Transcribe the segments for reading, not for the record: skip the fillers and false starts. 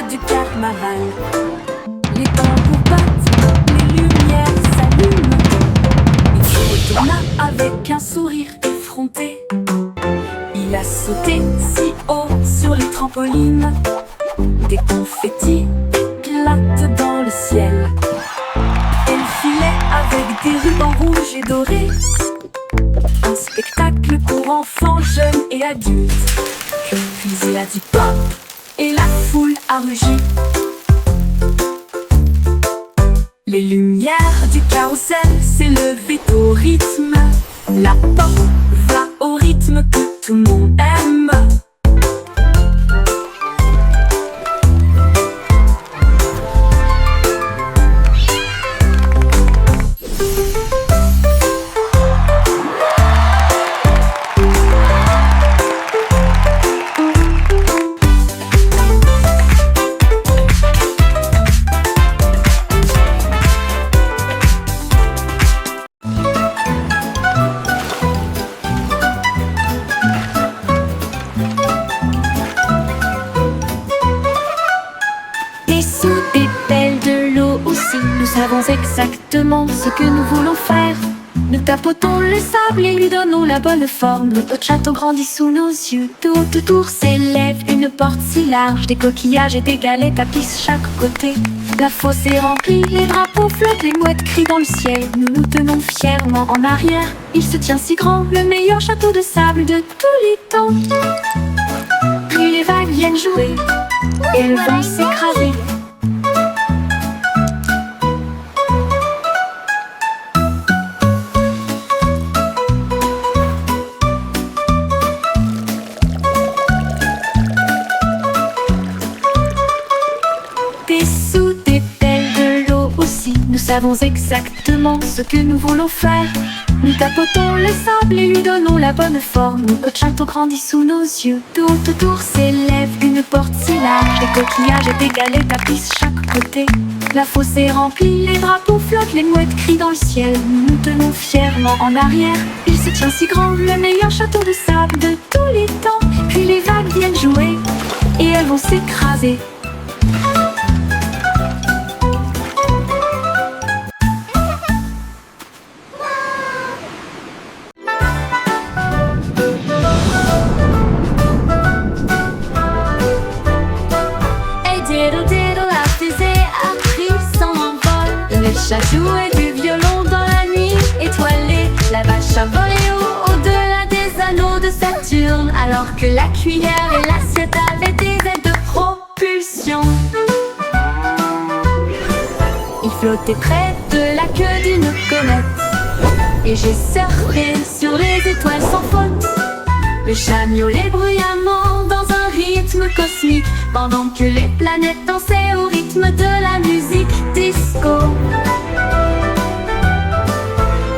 du carnaval. Les tambours battent, les lumières s'allument. Il se retourna avec un sourire effronté. Il a sauté si haut sur les trampolines. Des confettis éclatent dans le ciel. Elle filait avec des rubans rouges et dorés. Un spectacle pour enfants, jeunes et adultes. Puis il a dit pop et la foule a rugi. Les lumières du carrousel s'élevaient au rythme. La pop va au rythme que tout le monde aime. Nous savons exactement ce que nous voulons faire. Nous tapotons le sable et lui donnons la bonne forme. Notre château grandit sous nos yeux. Tout autour s'élève une porte si large. Des coquillages et des galets tapissent chaque côté. La fosse est remplie, les drapeaux flottent, les mouettes crient dans le ciel. Nous nous tenons fièrement en arrière. Il se tient si grand, le meilleur château de sable de tous les temps. Puis les vagues viennent jouer et elles vont s'écraser. Nous savons exactement ce que nous voulons faire. Nous tapotons le sable et lui donnons la bonne forme. Notre château grandit sous nos yeux. Tout autour s'élève une porte si large. Des coquillages et des galets tapissent chaque côté. La fosse est remplie, les drapeaux flottent, les mouettes crient dans le ciel. Nous nous tenons fièrement en arrière. Il se tient si grand, le meilleur château de sable de tous les temps. Puis les vagues viennent jouer et elles vont s'écraser. Le chat jouait du violon dans la nuit étoilée. La vache a volé au-delà des anneaux de Saturne, alors que la cuillère et l'assiette avaient des ailes de propulsion. Il flottait près de la queue d'une comète, et j'ai surfé sur les étoiles sans faute. Le chat miaulait bruyamment dans un rythme cosmique, pendant que les planètes dansaient au rythme de la musique disco.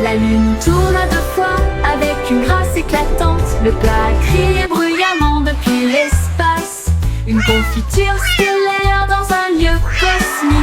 La lune tourna 2 fois avec une grâce éclatante. Le plat criait bruyamment depuis l'espace. Une confiture stellaire dans un lieu cosmique.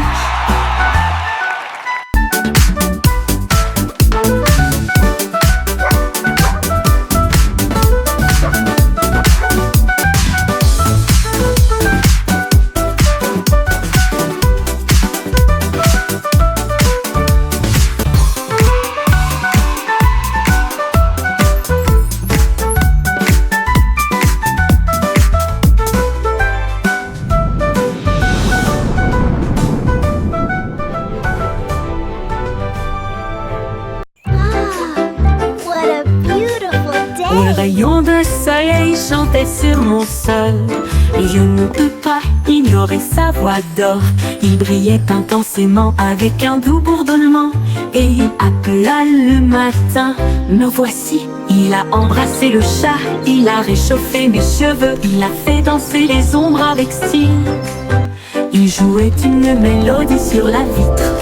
Les rayons de soleil chantaient sur mon sol, et je ne peux pas ignorer sa voix d'or. Il brillait intensément avec un doux bourdonnement, et il appela le matin. Me voici, il a embrassé le chat, il a réchauffé mes cheveux, il a fait danser les ombres avec style. Il jouait une mélodie sur la vitre,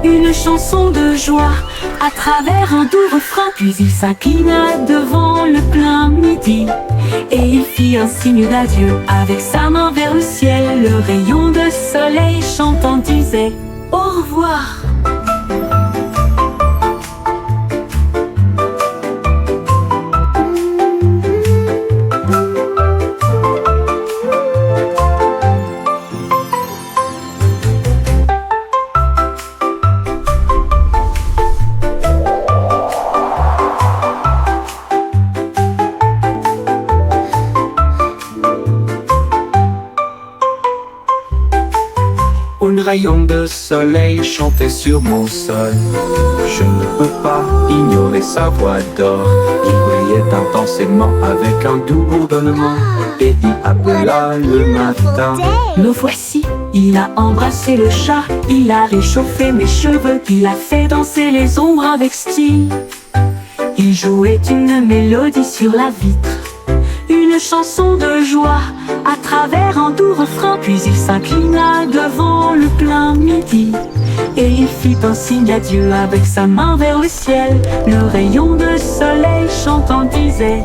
une chanson de joie à travers un doux refrain. Puis il s'inclina devant le plein midi, et il fit un signe d'adieu avec sa main vers le ciel. Le rayon de soleil chantant disait au revoir. Un rayon de soleil chantait sur mon sol. Je ne peux pas ignorer sa voix d'or. Il brillait intensément avec un doux bourdonnement. Et il appela le matin. Me voici, il a embrassé le chat. Il a réchauffé mes cheveux. Il a fait danser les ombres avec style. Il jouait une mélodie sur la vitre, une chanson de joie à travers un doux refrain. Puis il s'inclina devant le plein midi et il fit un signe d'adieu avec sa main vers le ciel. Le rayon de soleil chantant disait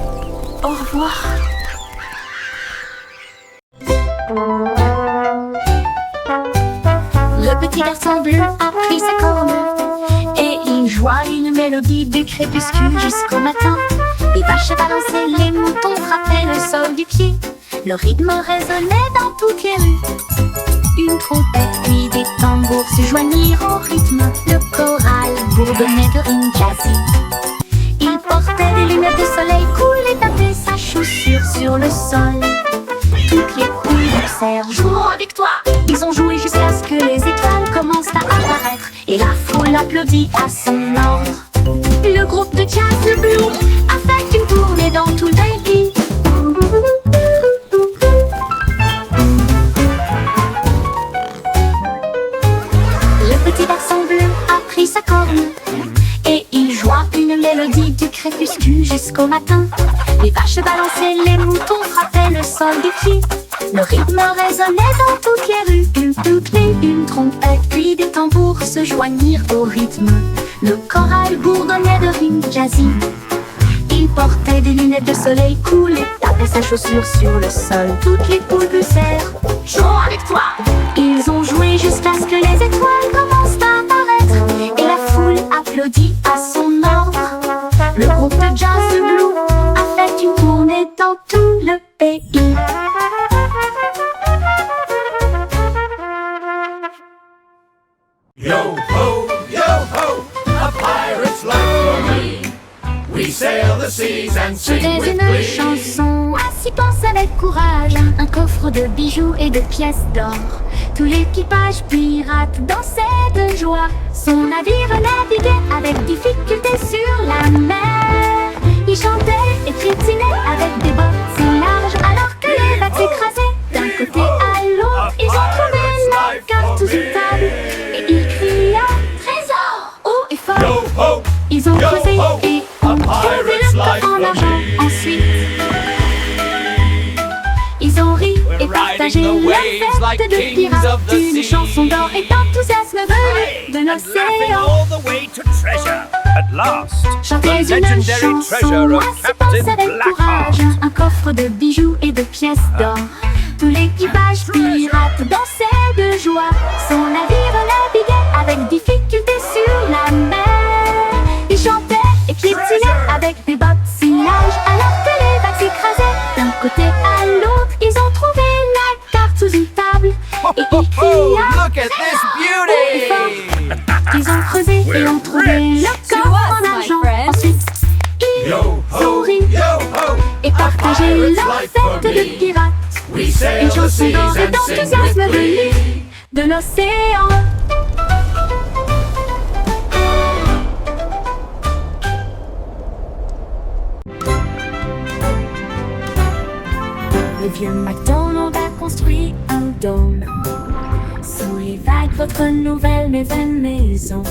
au revoir. Le petit garçon bleu a pris sa corne et il joua une mélodie du crépuscule jusqu'au matin. Les vaches balançaient, les moutons frappaient le sol du pied. Le rythme résonnait dans toutes les rues. Une trompette puis des tambours se joignirent au rythme. Le choral bourdonnait de rimes jazzy. Il portait des lunettes de soleil cool et tapait sa chaussure sur le sol. Toutes les poules dansèrent, jouons avec toi. Ils ont joué jusqu'à ce que les étoiles commencent à apparaître et la foule applaudit à son ordre. Le groupe de jazz, le Blue, a fait une tournée dans tout le pays. Le petit garçon bleu a pris sa corne et il joua une mélodie du crépuscule jusqu'au matin. Les vaches balançaient, les moutons frappaient le sol du pied. Le rythme résonnait dans toutes les rues. Une flûte et une trompette puis des tambours se joignirent au rythme. Le choral bourdonnait de rimes jazzy. Il portait des lunettes de soleil cool et tapait sa chaussure sur le sol. Toutes les poules pulsèrent, jouons avec toi. Ils ont joué jusqu'à ce que les étoiles commencent à apparaître et la foule applaudit à son ordre. Le groupe de jazz de Blue a fait une tournée dans tout le pays. Yo ho, a pirate's life for me. We sail the seas and sing C'était with une glee. chanson à s'y penser avec courage. Un coffre de bijoux et de pièces d'or. Tout l'équipage pirate dansait de joie. Son navire naviguait avec difficulté sur la mer. Il chantait et crétinait avec des bottes si larges alors que les vagues s'écrasaient d'un côté à l'autre. Ils ont trouvé la carte sous une table et il cria trésor haut et fort. Yo ho, Ils ont yo creusé ho, et a ont trouvé pirate's le life coffre en for argent. me. Ensuite, ils ont ri et partagé riding the la waves like fête de kings pirates. of the Une sea. chanson d'or et d'enthousiasme venu de and laughing l'océan. all the way to treasure. At last, Chantez the une legendary chanson treasure of à s'y penser Captain avec courage. Blackheart. Un coffre de bijoux et de pièces d'or. Tout l'équipage pirate dansait de joie. Son navire naviguait avec difficulté sur la mer. Il chantait et crétinait avec des bottes si larges alors que les vagues s'écrasaient d'un côté à l'autre. Ils ont trouvé la carte sous une table et ils criaient look at this beauty. ils ont creusé et ont trouvé le coffre en argent. Ensuite, ils Yo ont ho, ri yo ho, et partagé pirate's leur life for fête de me. pirates. We sail Une the chanson seas d'or et and sing d'enthousiasme with venue glee. de l'océan. Le vieux MacDonald a construit un dôme sous les vagues, votre nouvelle mais vaine maison.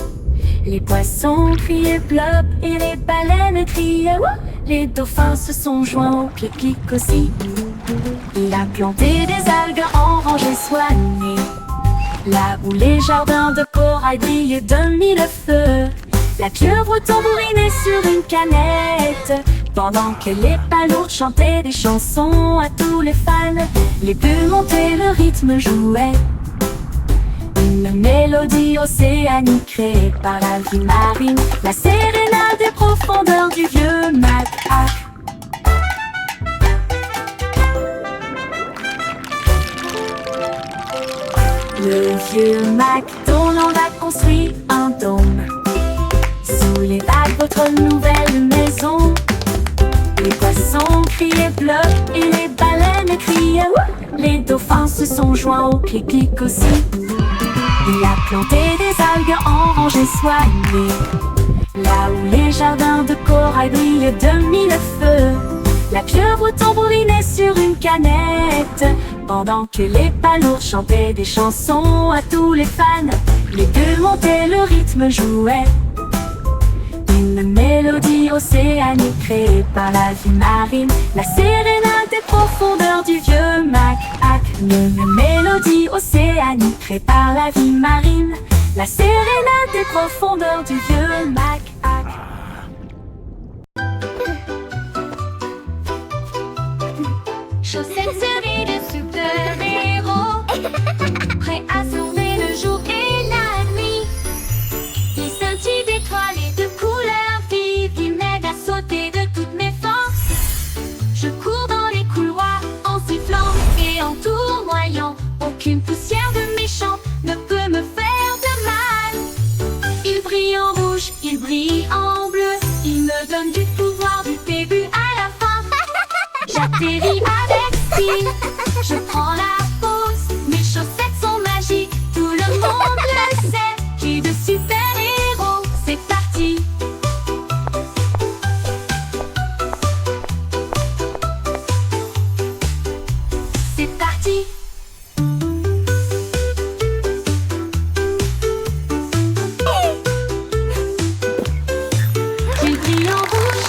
Les poissons criaient plop et les baleines criaient wouh. Les dauphins se sont joints au clic aussi. Il a planté des algues en rangées soignées, là où les jardins de corail brillaient de mille feux. La pieuvre tambourinait sur une canette, pendant que les palourdes chantaient des chansons à tous les fans. Les bulles montaient, le rythme jouait, une mélodie océanique créée par la vie marine, la sérénade des profondeurs du vieux Mac. Le vieux MacDonald a construit un dôme sous les vagues, votre nouvelle maison. Les poissons criaient bleu et les baleines criaient wouh. Les dauphins se sont joints au clic aussi. planter des algues en rangées soignées. Là où les jardins de corail brillent de mille feux, la pieuvre tambourinait sur une canette, pendant que les palourdes chantaient des chansons à tous les fans. Les gueules montaient, le rythme jouait, une mélodie océanique créée par la vie marine, la sérénade des profondeurs du vieux Mac-Hac. Une mélodie océanique créée par la vie marine, la sérénade des profondeurs du vieux Mac-Hac. Chaussettes servies de super-héros, prêts à sauver le jour et la nuit. Ils scintillent d'étoiles et de couleurs vives, ils m'aident à sauter de toutes mes forces. Je cours dans les couloirs en sifflant et en tournoyant. Aucune poussière de méchant ne peut me faire de mal. Ils brillent en rouge, ils brillent en bleu, ils me donnent du pouvoir du début à la fin. J'atterris avec style, je prends la pause, mes chaussettes sont magiques, tout le monde le sait. J'ai de super-héros, c'est parti. C'est parti. Il brille en rouge,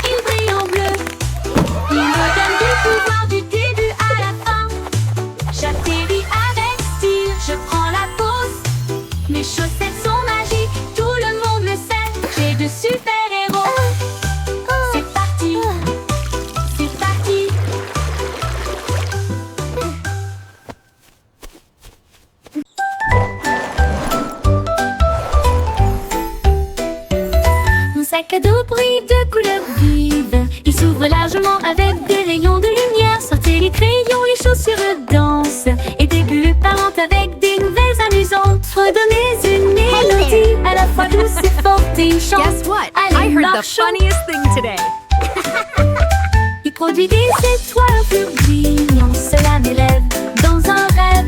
il brille en bleu, il me donne du pouvoir du début à la fin. J'atterris avec style, je prends la pause, mes chaussettes sont magiques, tout le monde le sait. J'ai de super-héros, c'est parti, c'est parti. Mon sac à dos brille de couleurs vives, il s'ouvre largement avec des rayons de lumière. Sortez les crayons, les chaussures dansent, et des bulles parlent avec des nouvelles amusantes. Redonnez une mélodie à la fois douce et forte et chante. Guess what? Allez, I heard the marchons. funniest thing today. Il produit des étoiles plus brillantes, cela m'élève dans un rêve.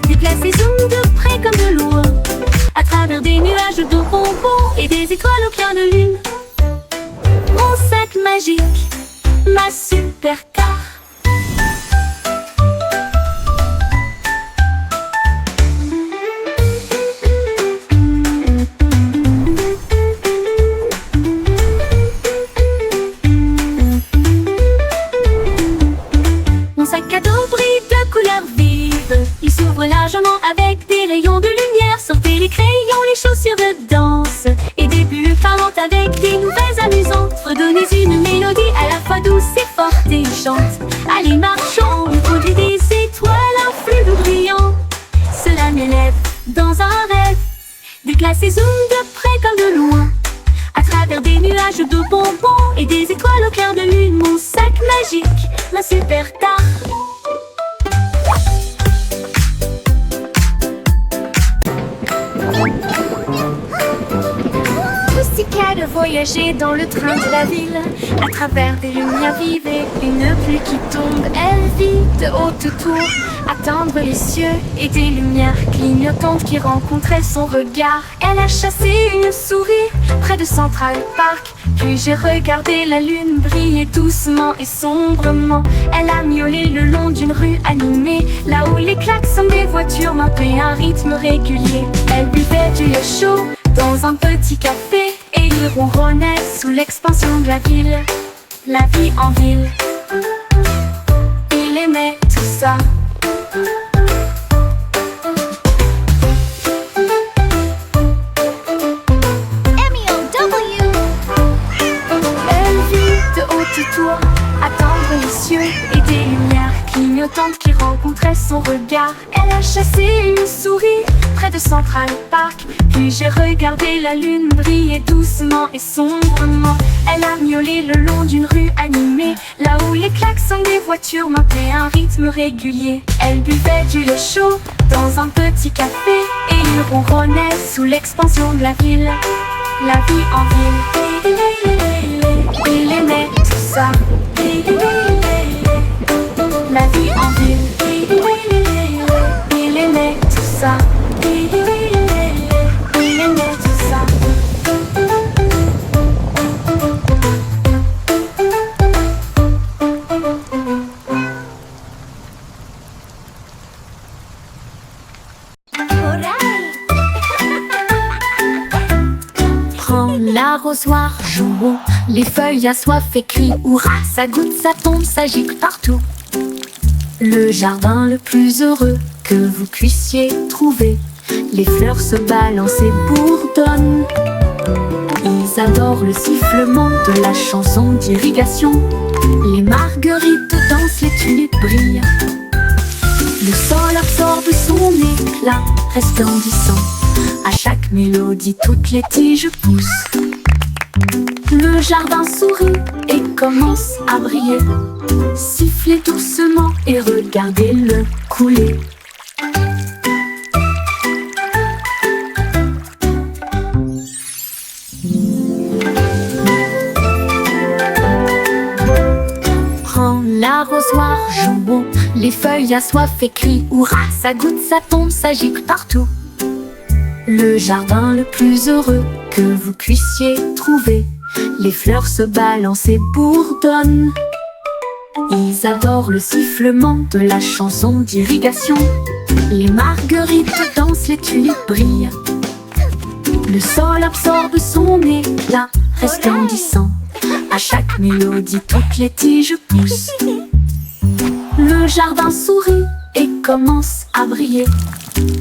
Déplace et zoom de près comme de loin, à travers des nuages de bonbons et des étoiles au clair de lune. Mon sac magique, ma supercar. Mon sac à dos brille de couleurs vives, il s'ouvre largement avec des rayons de lumière. Sortez les crayons, les chaussures de danse, et des bulles parlantes avec des nouvelles amusantes. Redonnez une mélodie à la fois douce et forte et chante. Allez, marchons, on produit des étoiles, un flux brillant. Cela m'élève dans un rêve, déplace et zoom de près comme de loin, à travers des nuages de bonbons et des étoiles au clair de lune. Mon sac magique, ma supercar. Pussycat de voyager dans le train de la ville, à travers des lumières vives et une pluie qui tombe. Elle vit de haute tour, atteindre les cieux, et des lumières clignotantes qui rencontraient son regard. Elle a chassé une souris près de Central Park, puis j'ai regardé la lune briller doucement et sombrement. Elle a miaulé le long d'une rue animée, là où les klaxons des voitures maintenaient un rythme régulier. Elle buvait du lait chaud dans un petit café, et il ronronnait sous l'expansion de la ville. La vie en ville, il aimait tout ça. Elle vit de haute tour, attendre les cieux, et des lumières clignotantes qui rencontraient son regard. Elle a chassé une souris près de Central Park, puis j'ai regardé la lune briller doucement et sombrement. Elle a miaulé le long d'une rue animée, là où les klaxons des voitures maintenaient un rythme régulier. Elle buvait du lait chaud dans un petit café, et il ronronnait sous l'expansion de la ville. La vie en ville, il aimait tout ça. La vie en ville, il aimait tout ça. l'arrosoir, jouons. Les feuilles assoiffées crient hurrah. Ça goutte, ça tombe, ça gicle partout. Le jardin le plus heureux que vous puissiez trouver. Les fleurs se balancent et bourdonnent. Ils adorent le sifflement de la chanson d'irrigation. Les marguerites dansent, les tulipes brillent. Le sol absorbe son éclat resplendissant. À chaque mélodie, toutes les tiges poussent. Le jardin sourit et commence à briller. Sifflez doucement et regardez-le couler. Prends l'arrosoir, jouons. Les feuilles assoiffées crient hurrah. Ça goutte, ça tombe, ça gicle partout. Le jardin le plus heureux que vous puissiez trouver. Les fleurs se balancent et bourdonnent. Ils adorent le sifflement de la chanson d'irrigation. Les marguerites dansent, les tulipes brillent. Le sol absorbe son éclat resplendissant. À chaque mélodie, toutes les tiges poussent. Le jardin sourit et commence à briller.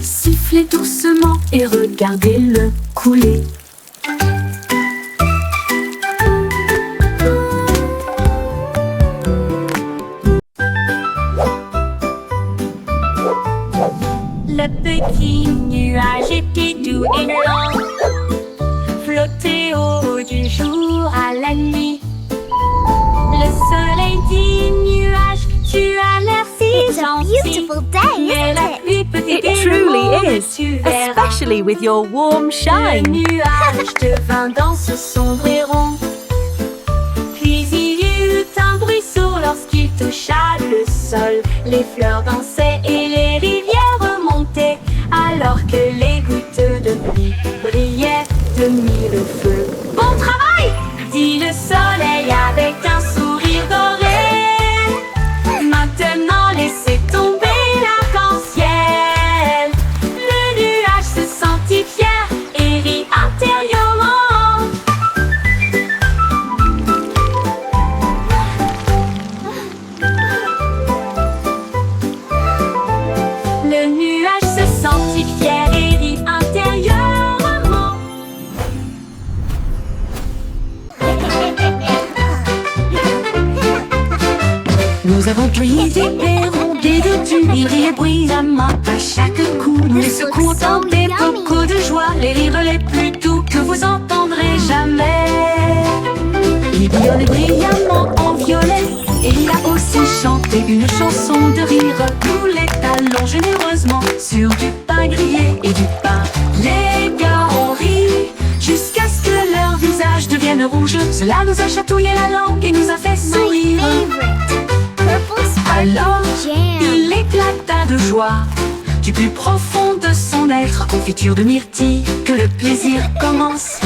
Sifflez doucement et regardez-le couler. Le petit nuage était doux et lent, flottait au haut du jour à la nuit. Le soleil dit nuage, tu as l'air si gentil. Beautiful day, Mais la isn't pluie it? peut It t'aider truly loin, is, tu verras. especially with your warm Le shine. nuage devint dans ce sombre et rond. Puis il y eut un bruit sourd lorsqu'il toucha le sol. Les fleurs dansaient et les rivières remontaient, alors que les gouttes de pluie brillaient de mille feux. Bon travail, dit le soleil avec un sourire doré. Maintenant laissez tomber l'arc-en-ciel. Le nuage se sentit fier et rit intérieurement. Le nuage se sentit fier et rit intérieurement. Nous avons brisé et rondé de tu. Il riait bruyamment à chaque coup. Nous secouons des bocaux de joie, les rires les plus doux que vous entendrez jamais. Il bouillonnait brillamment en violet, et il a aussi chanté une chanson de rire. Nous l'étalons généreusement sur du pain grillé et du pain. Les gars ont ri jusqu'à ce que leur visage devienne rouge. Cela nous a chatouillé la langue et nous a fait sourire. Purple Alors, jam. il éclata de joie du plus profond de son être. Confiture de myrtille, que le plaisir commence.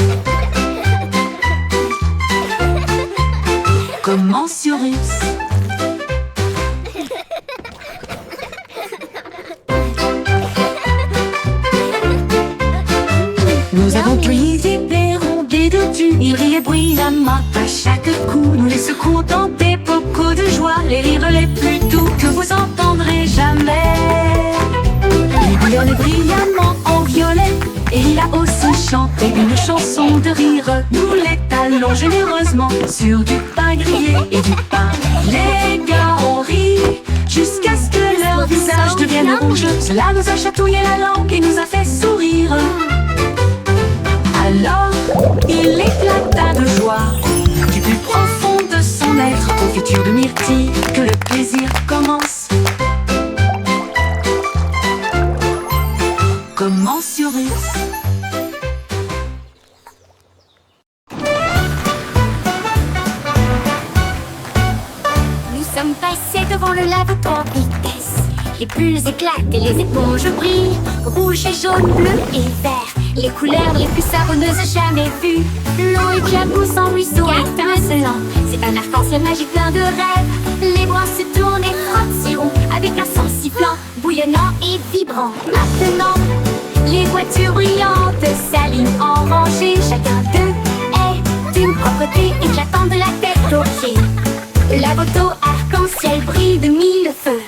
Commence Urus. Nous avons pris des rondés de tu. Il riait bruyamment à chaque coup. Nous les secouons dans des bocaux de joie, les rires les plus doux que vous entendrez jamais. Il bouillonnait brillamment en violet, et il a aussi chanté une chanson de rire. Nous l'étalons généreusement sur du pain grillé et du pain. Les gars ont ri jusqu'à ce que leur visage devienne rouge. Cela nous a chatouillé la langue et nous a fait sourire. Alors, il éclata de joie du plus profond de son être. Confiture de myrtille, que le plaisir commence. Commence Urus. Nous sommes passés devant le lac à grande vitesse. Les bulles éclatent et les éponges brillent. Rouge et jaune, bleu et vert, les couleurs les plus savonneuses jamais vues. L'eau éclabousse en ruisseau étincelant. C'est un arc-en-ciel magique plein de rêves. Les bras se tournent et frottent si rond, avec un son sifflant, bouillonnant et vibrant. Maintenant, les voitures brillantes s'alignent en rangée. Chacun d'eux est propreté éclatant de la tête aux pieds. La moto arc-en-ciel brille de mille feux.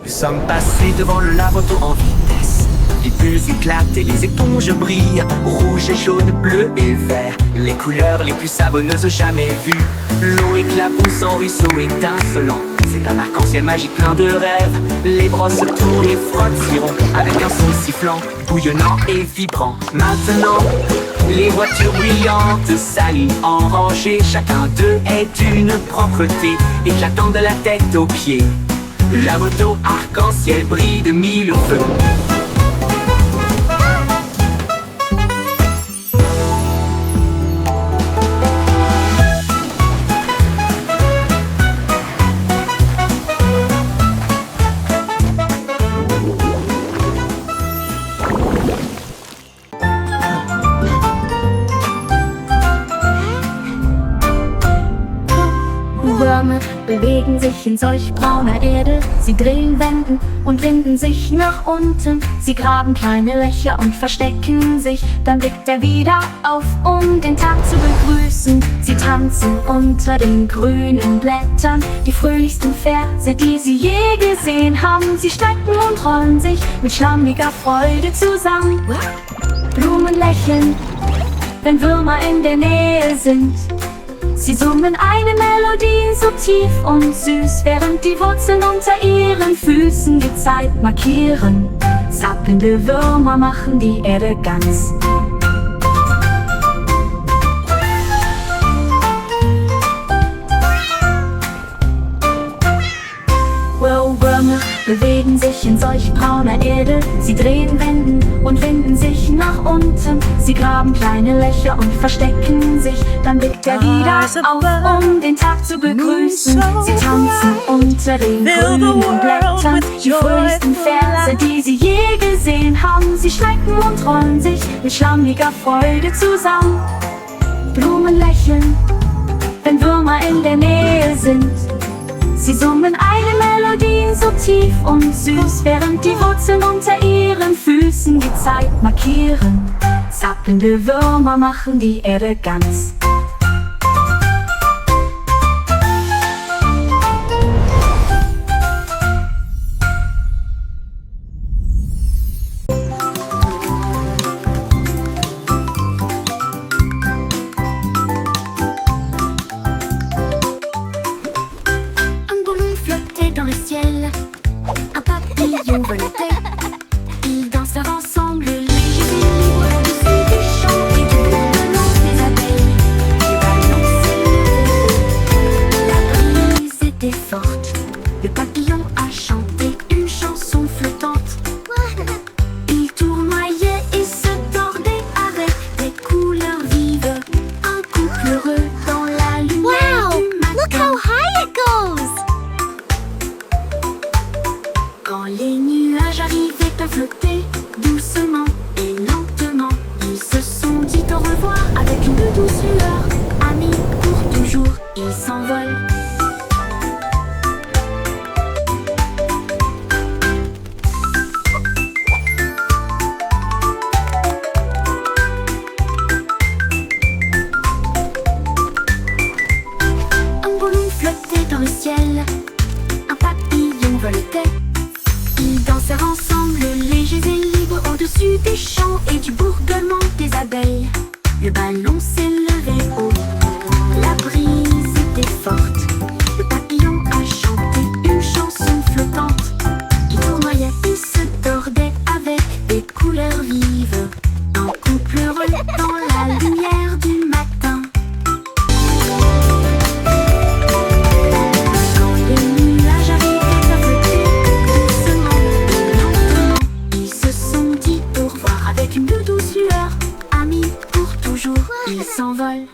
Nous sommes passés devant le lavoto en vitesse. Les bulles éclatent et les éponges brillent. Rouge et jaune, bleu et vert, les couleurs les plus savonneuses jamais vues. L'eau éclabousse en ruisseau étincelant. C'est un arc-en-ciel magique plein de rêves. Les brosses tournent, les frottiront avec un son sifflant, bouillonnant et vibrant. Maintenant, les voitures brillantes s'alignent en rangée. Chacun d'eux est d'une propreté éclatant de la tête aux pieds. La moto arc-en-ciel brille de mille feux. Würmer bewegen sich in solch brauner Erde. Sie drehen, wenden und winden sich nach unten. Sie graben kleine Löcher und verstecken sich. Dann blickt er wieder auf, um den Tag zu begrüßen. Sie tanzen unter den grünen Blättern. Die fröhlichsten Verse, die sie je gesehen haben. Sie strecken und rollen sich mit schlammiger Freude zusammen. Blumen lächeln, wenn Würmer in der Nähe sind. Sie summen eine Melodie so tief und süß, während die Wurzeln unter ihren Füßen die Zeit markieren. Zappelnde Würmer machen die Erde ganz. Würmer bewegen sich in solch brauner Erde. Sie drehen, wenden und winden sich nach unten. Sie graben kleine Löcher und verstecken sich. Dann blickt er wieder auf, um den Tag zu begrüßen. Sie tanzen unter den grünen Blättern. Die fröhlichsten Verse, die sie je gesehen haben. Sie strecken und rollen sich mit schlammiger Freude zusammen. Blumen lächeln, wenn Würmer in der Nähe sind. Sie summen eine Melodie so tief und süß, während die Wurzeln unter ihren Füßen die Zeit markieren. Zappelnde Würmer machen die Erde ganz. Dans le ciel, un papillon volait. Ils dansèrent ensemble, légers et libres, au-dessus du champ et du bourdonnement des abeilles. Les ballons s'élevaient, la brise était forte. Le papillon a chanté une chanson flottante. Il tournoyait et se tordait avec des couleurs vives. Un couple heureux dans la lumière du matin. Look how high it goes! Quand les nuages arrivaient à flotter doucement et lentement, ils se sont dit au revoir avec une douce lueur. Amis pour toujours, ils s'envolent. Un ballon flottait dans le ciel, un papillon voletait. Ils dansèrent ensemble, légers et libres, au-dessus des champs et du bourdonnement des abeilles. Le ballon s'élevait haut, la brise était forte. Le papillon a chanté une chanson flottante. Il tournoyait et se tordait avec des couleurs vives. Un couple heureux dans la lumière du matin. Quand les nuages arrivaient à flotter doucement et lentement, ils se sont dit au revoir avec une douce lueur. Amis pour toujours, ils s'envolent.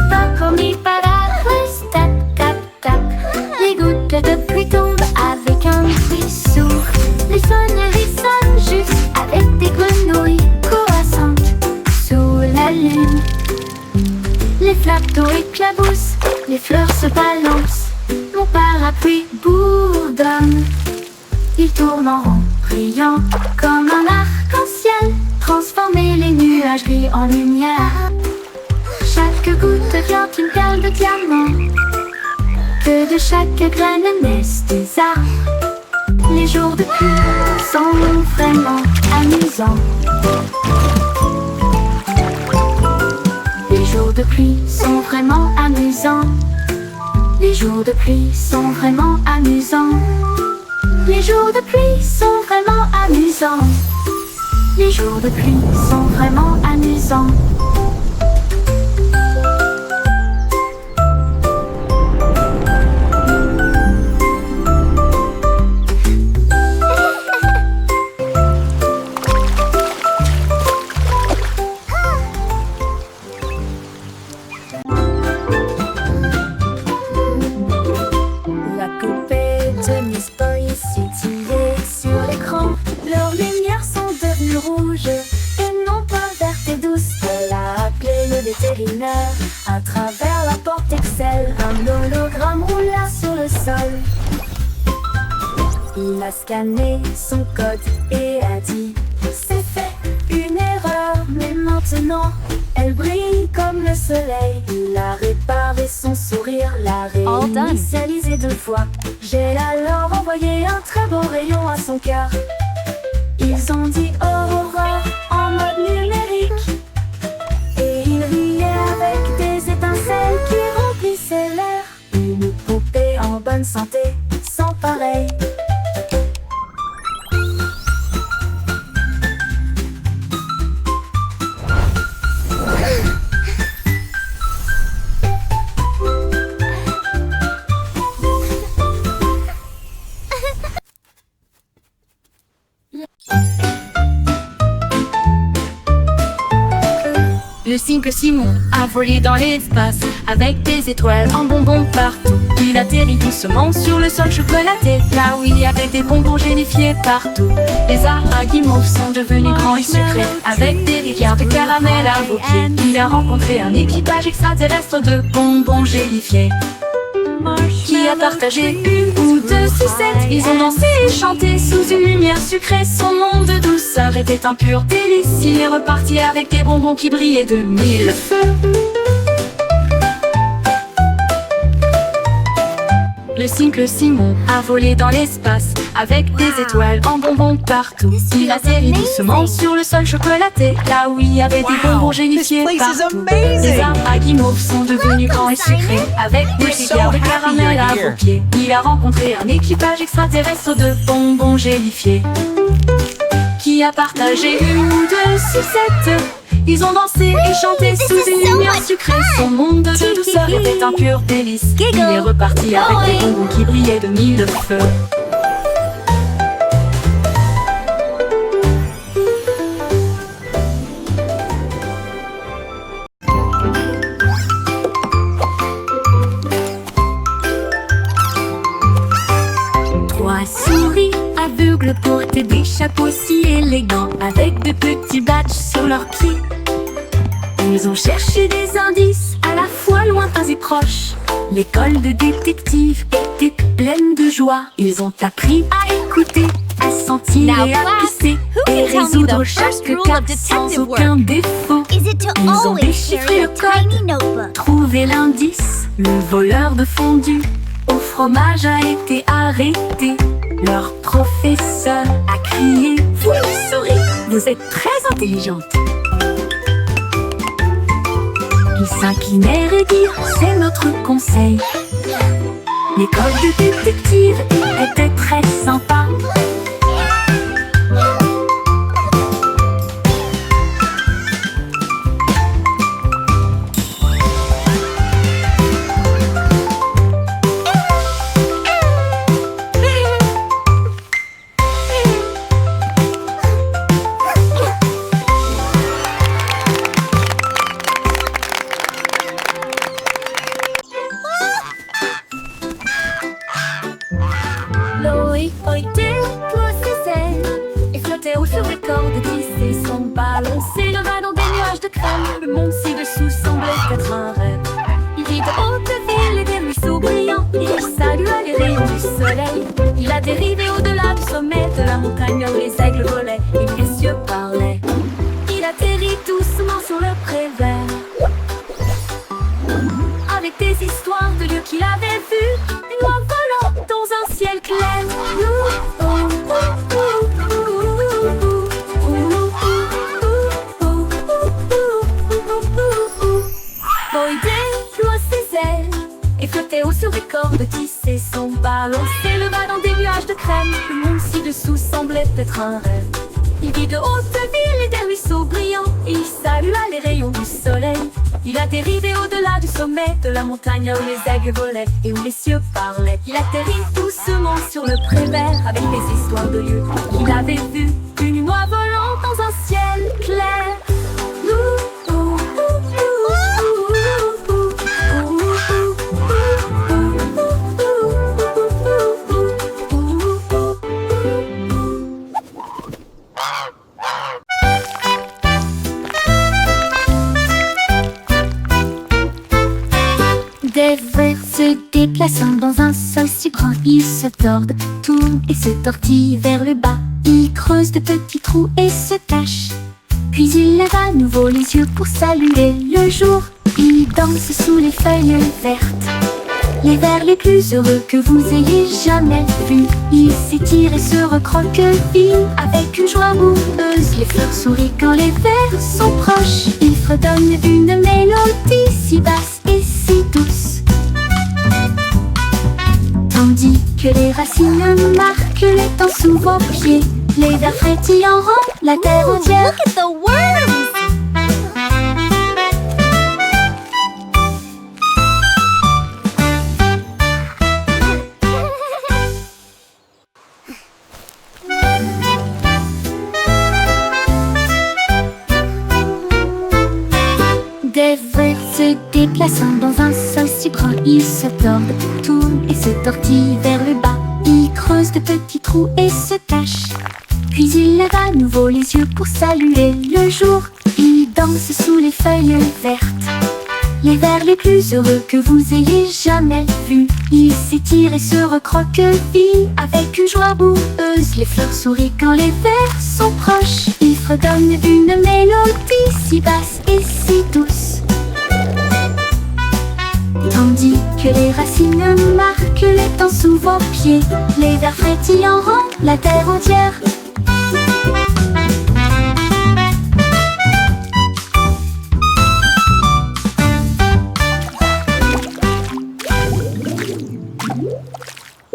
Pacomi paragraphe, tac tac tac. Les gouttes de pluie tombent avec un bruit sourd. Les sonneries sonnent juste avec des grenouilles croissantes sous la lune. Les flaques d'eau éclaboussent, les fleurs se balancent, mon parapluie bourdonne. Il tourne en rond, brillant comme un arc-en-ciel, transformer les nuages gris en lumière. Chaque goutte devient une perle de diamant, que de chaque graine naissent des arbres. Les jours de pluie sont vraiment amusants. Les jours de pluie sont vraiment amusants. Les jours de pluie sont vraiment amusants. Les jours de pluie sont vraiment amusants. Les jours de pluie sont vraiment amusants. La poupée de Miss Boy s'étillait sur l'écran. Leurs lumières sont devenues rouges et non pas vertes et douces. Elle a appelé le vétérinaire à travers la porte Excel. Un hologramme roula sur le sol. Il a scanné son code et a dit: c'est fait, une erreur, mais maintenant elle brille comme le soleil. Il a réparé son sourire, l'a réinitialisé 2 fois. J'ai alors envoyé un très beau rayon à son cœur. Ils ont dit Aurora en mode numérique, et il riait avec des étincelles qui remplissaient l'air. Une poupée en bonne santé, sans pareil. Le simple Simon a volé dans l'espace avec des étoiles en bonbons partout. Il atterrit doucement sur le sol chocolaté, là où il y avait des bonbons gélifiés partout. Les arbres à guimauve sont devenus grands et sucrés, avec des rivières de caramel à vos pieds. Il a rencontré un équipage extraterrestre de bonbons gélifiés qui a partagé une ou 2 sucettes. Ils ont dansé et chanté sous une lumière sucrée. Son monde de douceur était un pur délice. Il est reparti avec des bonbons qui brillaient de 1000 feux. Le simple Simon a volé dans l'espace avec des étoiles en bonbons partout. Il atterrit doucement sur le sol chocolaté, là où il y avait des bonbons gélifiés partout. Les arbres à guimauve sont devenus grands et sucrés, avec des rivières de caramel à vos pieds. Il a rencontré un équipage extraterrestre de bonbons gélifiés qui a partagé une ou 2 sucettes. Ils ont dansé et chanté sous une lumière sucrée. Son monde de douceur était un pur délice. Il est reparti avec des bonbons qui brillaient de 1000 feux. Trois souris aveugles portaient des chapeaux si élégants, avec de petits badges sur leurs pieds. Ils ont cherché des indices à la fois lointains et proches. L'école de détective était pleine de joie. Ils ont appris à écouter, à sentir et à pisser, et résoudre chaque cas sans aucun défaut. Ils ont déchiffré le code, trouvé l'indice. Le voleur de fondue au fromage a été arrêté. Leur professeur a crié: vous le saurez, vous êtes très intelligente. Ils s'inclinèrent et dirent: c'est notre conseil. L'école de détective était très sympa. Loïc, Oïté, et flottait haut sur des cordes, tisser son ballon s'éleva dans des nuages de crème. Le monde ci-dessous semblait être un rêve. Il vit de hautes villes et des ruisseaux brillants. Il salua les rayons du soleil. Il atterrit au-delà du sommet de la montagne où les aigues volaient et où les cieux parlaient. Il atterrit doucement sur le pré vert avec des histoires de lieux qu'il avait vus. Une oie volant dans un ciel clair. Des vers se déplaçant dans un sol si grand, ils se tordent, tournent et se tortillent vers le bas. Ils creusent de petits trous et se cachent. Puis ils lèvent à nouveau les yeux pour saluer le jour. Ils dansent sous les feuilles vertes. Les vers les plus heureux que vous ayez jamais vus. Ils s'étirent et se recroquevillent avec une joie boueuse. Les fleurs sourient quand les vers sont proches. Ils fredonnent une mélodie si basse et si douce, tandis que les racines marquent les temps sous vos pieds. Les vers frétillants rendent la terre entière. Look at the worms! Des vers se déplaçant dans un sol si grand, ils se tordent, tournent et se tortillent vers le bas. Ils creusent de petits trous et se cachent. Puis ils lèvent à nouveau les yeux pour saluer le jour. Ils dansent sous les feuilles vertes. Les vers les plus heureux que vous ayez jamais vus. Ils s'étirent et se recroquevillent avec une joie boueuse. Les fleurs sourient quand les vers sont proches. Ils fredonnent une mélodie si basse et si douce, tandis que les racines marquent les temps sous vos pieds. Les vers frétillants rendent la terre entière.